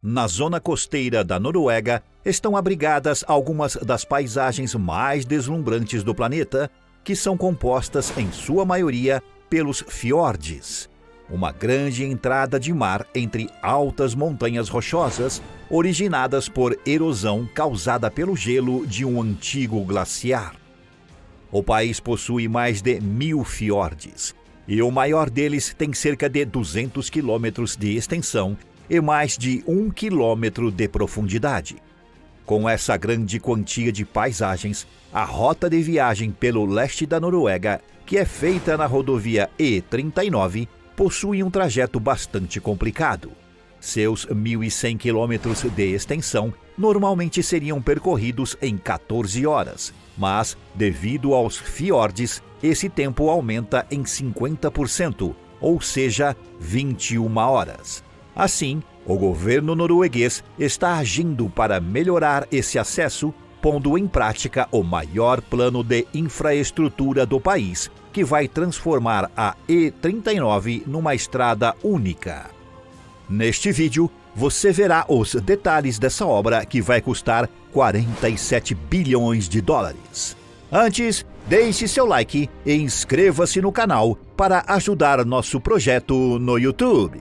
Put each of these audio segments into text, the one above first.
Na zona costeira da Noruega estão abrigadas algumas das paisagens mais deslumbrantes do planeta, que são compostas, em sua maioria, pelos fiordes, uma grande entrada de mar entre altas montanhas rochosas, originadas por erosão causada pelo gelo de um antigo glaciar. O país possui mais de 1.000 fiordes, e o maior deles tem cerca de 200 quilômetros de extensão e mais de 1 quilômetro de profundidade. Com essa grande quantia de paisagens, a rota de viagem pelo leste da Noruega, que é feita na rodovia E39, possui um trajeto bastante complicado. Seus 1.100 quilômetros de extensão normalmente seriam percorridos em 14 horas, mas, devido aos fiordes, esse tempo aumenta em 50%, ou seja, 21 horas. Assim, o governo norueguês está agindo para melhorar esse acesso, pondo em prática o maior plano de infraestrutura do país, que vai transformar a E39 numa estrada única. Neste vídeo, você verá os detalhes dessa obra que vai custar 47 bilhões de dólares. Antes, deixe seu like e inscreva-se no canal para ajudar nosso projeto no YouTube.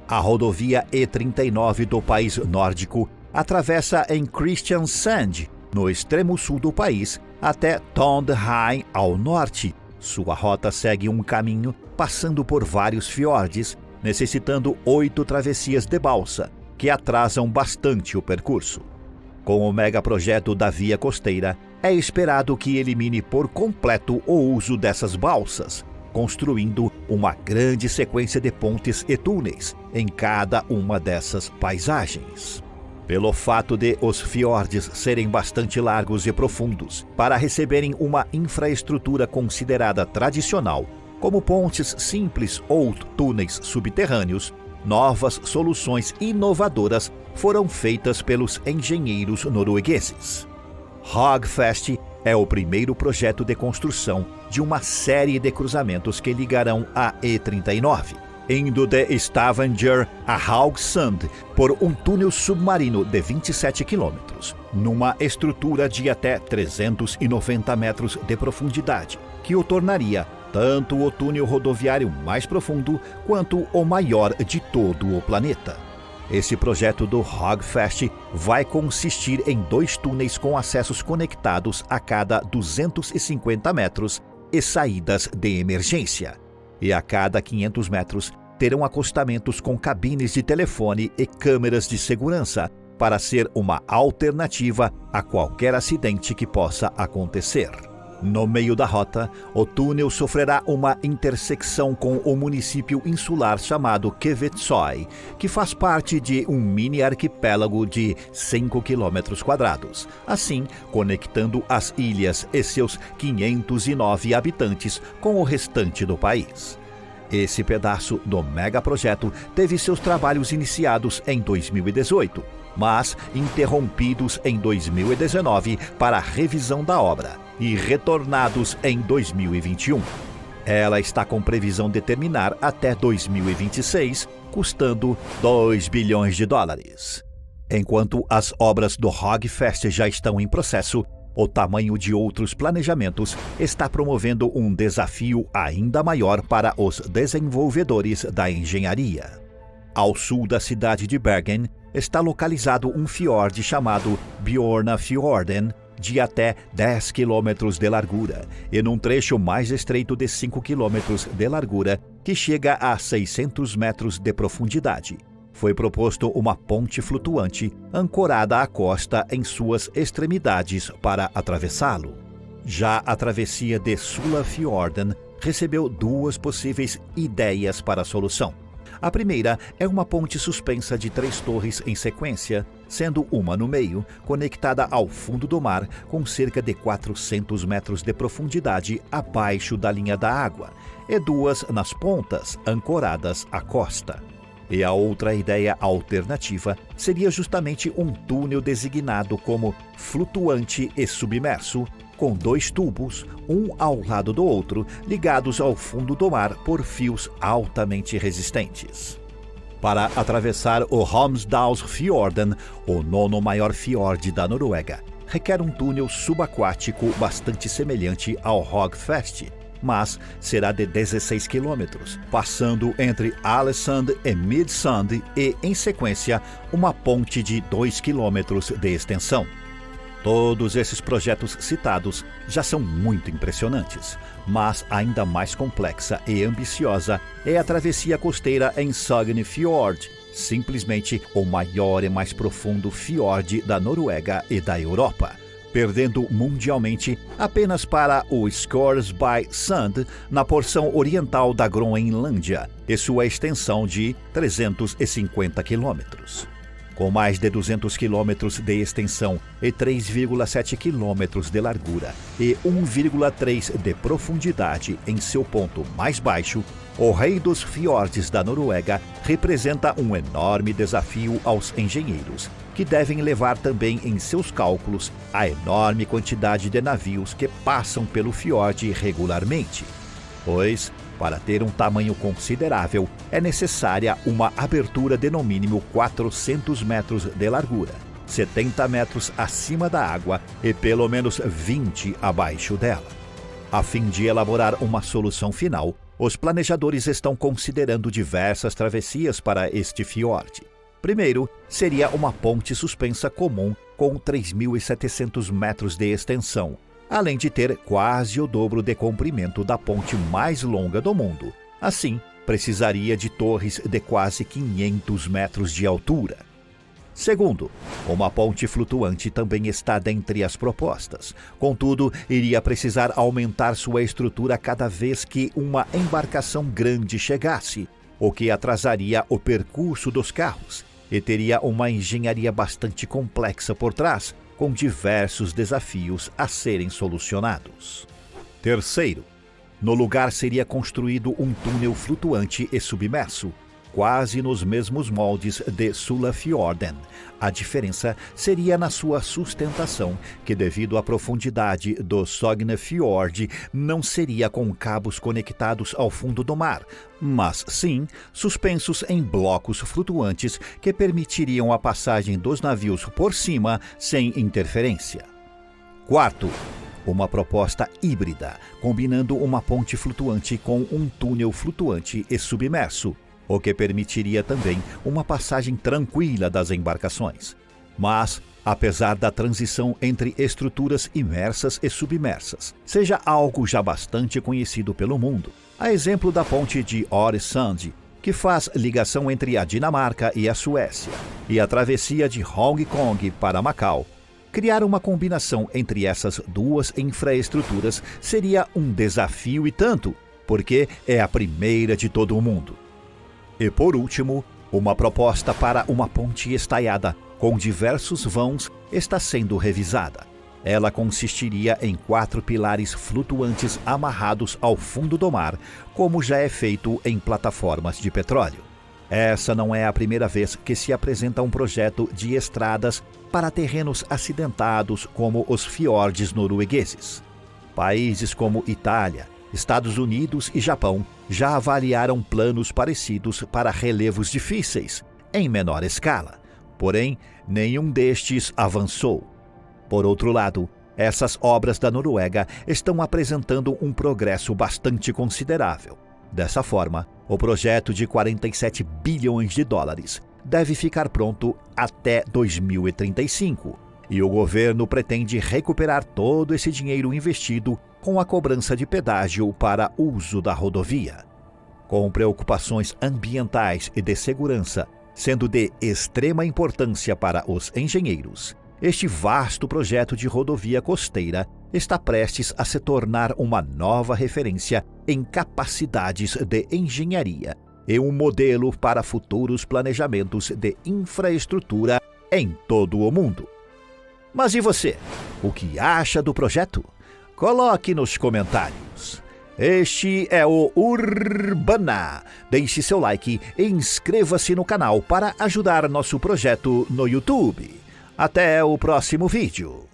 A rodovia E39 do país nórdico atravessa em Kristiansand, no extremo sul do país, até Trondheim, ao norte. Sua rota segue um caminho passando por vários fiordes, necessitando 8 travessias de balsa, que atrasam bastante o percurso. Com o megaprojeto da via costeira, é esperado que elimine por completo o uso dessas balsas, construindo uma grande sequência de pontes e túneis em cada uma dessas paisagens. Pelo fato de os fiordes serem bastante largos e profundos, para receberem uma infraestrutura considerada tradicional, como pontes simples ou túneis subterrâneos, novas soluções inovadoras foram feitas pelos engenheiros noruegueses. Hogfast é o primeiro projeto de construção de uma série de cruzamentos que ligarão a E39, indo de Stavanger a Haugesund por um túnel submarino de 27 quilômetros, numa estrutura de até 390 metros de profundidade, que o tornaria tanto o túnel rodoviário mais profundo quanto o maior de todo o planeta. Esse projeto do Hogfast vai consistir em 2 túneis com acessos conectados a cada 250 metros e saídas de emergência. E a cada 500 metros terão acostamentos com cabines de telefone e câmeras de segurança para ser uma alternativa a qualquer acidente que possa acontecer. No meio da rota, o túnel sofrerá uma intersecção com o município insular chamado Kvitsøy, que faz parte de um mini arquipélago de 5 km², assim conectando as ilhas e seus 509 habitantes com o restante do país. Esse pedaço do megaprojeto teve seus trabalhos iniciados em 2018, mas interrompidos em 2019 para revisão da obra e retornados em 2021. Ela está com previsão de terminar até 2026, custando 2 bilhões de dólares. Enquanto as obras do Hogfast já estão em processo, o tamanho de outros planejamentos está promovendo um desafio ainda maior para os desenvolvedores da engenharia. Ao sul da cidade de Bergen está localizado um fiord chamado Bjørnafjorden, de até 10 quilômetros de largura, e num trecho mais estreito de 5 quilômetros de largura, que chega a 600 metros de profundidade. Foi proposto uma ponte flutuante ancorada à costa em suas extremidades para atravessá-lo. Já a travessia de Sulafjorden recebeu 2 possíveis ideias para a solução. A primeira é uma ponte suspensa de 3 torres em sequência, sendo uma no meio, conectada ao fundo do mar com cerca de 400 metros de profundidade abaixo da linha da água, e 2 nas pontas, ancoradas à costa. E a outra ideia alternativa seria justamente um túnel designado como flutuante e submerso, com 2 tubos, um ao lado do outro, ligados ao fundo do mar por fios altamente resistentes. Para atravessar o Romsdalsfjorden, o 9º maior fiord da Noruega, requer um túnel subaquático bastante semelhante ao Rogfast, mas será de 16 quilômetros, passando entre Alesund e Midsund e, em sequência, uma ponte de 2 quilômetros de extensão. Todos esses projetos citados já são muito impressionantes, mas ainda mais complexa e ambiciosa é a travessia costeira em Sognefjord, simplesmente o maior e mais profundo fiord da Noruega e da Europa, perdendo mundialmente apenas para o Scoresby-Sund na porção oriental da Groenlândia e sua extensão de 350 quilômetros. Com mais de 200 quilômetros de extensão e 3,7 quilômetros de largura e 1,3 de profundidade em seu ponto mais baixo, o Rei dos Fiordes da Noruega representa um enorme desafio aos engenheiros, que devem levar também em seus cálculos a enorme quantidade de navios que passam pelo fiord regularmente, pois, para ter um tamanho considerável, é necessária uma abertura de no mínimo 400 metros de largura, 70 metros acima da água e pelo menos 20 abaixo dela. A fim de elaborar uma solução final, os planejadores estão considerando diversas travessias para este fiord. Primeiro, seria uma ponte suspensa comum com 3.700 metros de extensão, além de ter quase o dobro de comprimento da ponte mais longa do mundo. Assim, precisaria de torres de quase 500 metros de altura. Segundo, uma ponte flutuante também está dentre as propostas. Contudo, iria precisar aumentar sua estrutura cada vez que uma embarcação grande chegasse, o que atrasaria o percurso dos carros e teria uma engenharia bastante complexa por trás, com diversos desafios a serem solucionados. Terceiro, no lugar seria construído um túnel flutuante e submerso, quase nos mesmos moldes de Sulafjorden. A diferença seria na sua sustentação, que devido à profundidade do Sognefjord não seria com cabos conectados ao fundo do mar, mas sim suspensos em blocos flutuantes que permitiriam a passagem dos navios por cima sem interferência. Quarto, uma proposta híbrida, combinando uma ponte flutuante com um túnel flutuante e submerso, o que permitiria também uma passagem tranquila das embarcações. Mas, apesar da transição entre estruturas imersas e submersas, seja algo já bastante conhecido pelo mundo, a exemplo da ponte de Øresund, que faz ligação entre a Dinamarca e a Suécia, e a travessia de Hong Kong para Macau, criar uma combinação entre essas duas infraestruturas seria um desafio e tanto, porque é a primeira de todo o mundo. E por último, uma proposta para uma ponte estaiada com diversos vãos está sendo revisada. Ela consistiria em 4 pilares flutuantes amarrados ao fundo do mar, como já é feito em plataformas de petróleo. Essa não é a primeira vez que se apresenta um projeto de estradas para terrenos acidentados como os fiordes noruegueses. Países como Itália, Estados Unidos e Japão já avaliaram planos parecidos para relevos difíceis, em menor escala. Porém, nenhum destes avançou. Por outro lado, essas obras da Noruega estão apresentando um progresso bastante considerável. Dessa forma, o projeto de 47 bilhões de dólares deve ficar pronto até 2035, e o governo pretende recuperar todo esse dinheiro investido com a cobrança de pedágio para uso da rodovia. Com preocupações ambientais e de segurança sendo de extrema importância para os engenheiros, este vasto projeto de rodovia costeira está prestes a se tornar uma nova referência em capacidades de engenharia e um modelo para futuros planejamentos de infraestrutura em todo o mundo. Mas e você? O que acha do projeto? Coloque nos comentários. Este é o Urbana. Deixe seu like e inscreva-se no canal para ajudar nosso projeto no YouTube. Até o próximo vídeo.